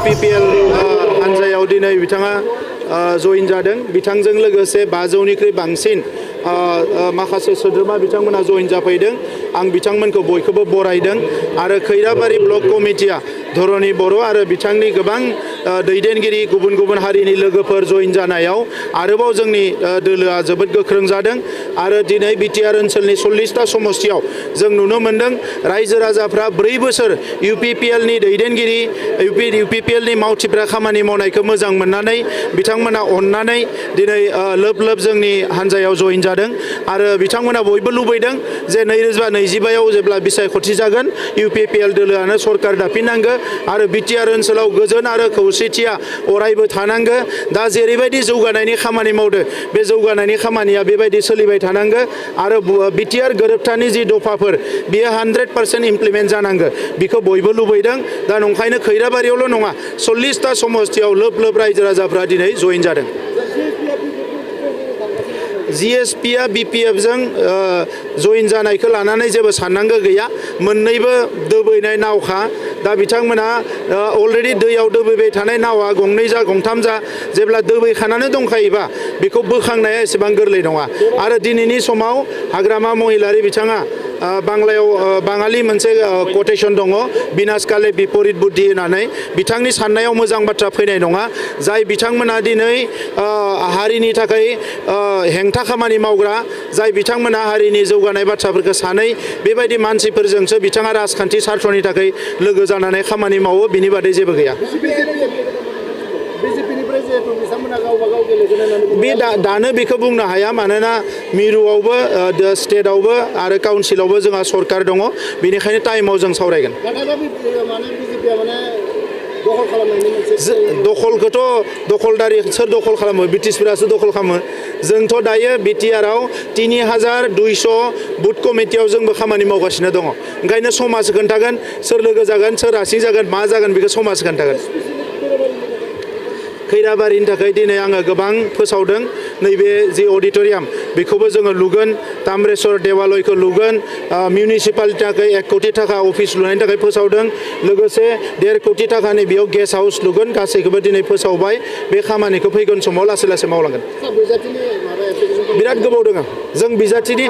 UPPL हानजायाव दिनै बिथाङा जइन जादों। बिथांजों लोगोसे 500निख्रुइ बांसिन माखासे सोद्रोमा बिथांमोना जइन जाफैदों। आं बिथांमोनखौ बयखौबो बरायदों आरो खैराबारि ब्लक कमिटिया धरणी बर' आरो बिथांनि गोबां दैदेनगिरि गुबुन गुबुन हारिनि लोगोफोर जइन जानायाव आरोबाव जोंनि दोलोआ जोबोद गोख्रों जादों आरो दिनै बिटिआर ओनसोलनि 40टा समस्तियाव जों नुनो मोन्दों रायजो राजाफ्रा 4 बोसोर UPPLनि दैदेनगिरि UPPLनि मावथिफ्रा खामानि मावनायखौ मोजां मोननानै बिथांमोना अननानै दिनै लोब लोब जोंनि हानजायाव जइन जादों आरो बिथांमोना बयबो लुबैदों जे 2025आव जेब्ला बिसायख'थि जागोन UPPL दोलोआनो सरकार दाफिननांगौ आरो बिटिआर ओनसोलाव गोजोन आरो खौसेथिया अरायबो थानांगौ। दा जेरैबायदि जौगानायनि खामानि मावदों बे जौगानायनि खामानिया बेबायदि सोलिबाय थानांगौ आरो बिटिआर गोरोबथानि जि दफाफोर बेयो 100% इमप्लिमेन्ट जानांगौ बेखौ बयबो लुबैदों। दा नंखायनो खैराबारियावल' नङा 40टा समस्तियाव लोब लोब रायजो राजाफ्रा दिनै जइन जादों। GSPआ BPFजों जइन जानायखौ लानानै जेबो साननांगौ गैया। मोननैबो दोबैनाय नावखा। दा बिथांमोना अलरेडि दैयाव दोबैबाय थानाय नावा 2 जा 3 जा जेब्ला दोबैखानानै दंखायोबा बेखौ बोखांनाया एसेबां गोरलै नङा। आरो दिनैनि समाव हाग्रामा महिलारि बिथाङा बांलायाव बाङालि मोनसे कटेसन दङ बिनाशकाले बिपरित बुद्धि होननानै बिथांनि साननायाव मोजां बाथ्रा फैनाय नङा। जाय बिथांमोना दिनै हारिनि थाखाय हेंथा खामानि मावग्रा जाय बिथांमोना हारिनि जौगानाय बाथ्राफोरखौ सानै बेबायदि मानसिफोरजोंसो बिथाङा राजखान्थि सार्थनि थाखाय लोगो जानानै खामानि मावो। बिनि बादै जेबो गैया। बे दानो बेखौ बुंनो हाया मानोना मिरुआवबो स्टेटआवबो आरो काउन्सिलावबो जोंहा सरकार दङ। बेनिखायनो टाइमाव जों सावरायगोन। दखलखौथ' दखलदारि सोर दखल खालामो ब्रिटिशफोरासो दखल खालामो। जोंथ' दायो बिटिआरआव 3200 बुथ कमिटियाव जोंबो खामानि मावगासिनो दङ। ओंखायनो समाज खोन्थागोन सोर लोगो जागोन सोर रासिं जागोन मा जागोन बेखौ समाज खोन्थागोन। खैराबारिनि थाखाय दिनै आङो गोबां फोसावदों। नैबे जि अडिट'रियाम बेखौबो जोङो लुगोन। ताम्रेश्वर देवालयखौ लुगोन। मिउनिसिपालिटिनि थाखाय 1 कोटि थाखा अफिस लुनायनि थाखाय फोसावदों। लोगोसे 1.5 कोटि थाखानि बेयाव गेस्ट हाउस लुगोन। गासैखौबो दिनै फोसावबाय। बे खामानिखौ फैगोन समाव लासै लासै मावलांगोन। बिराद गोबाव दङ। जों बिजाथिनि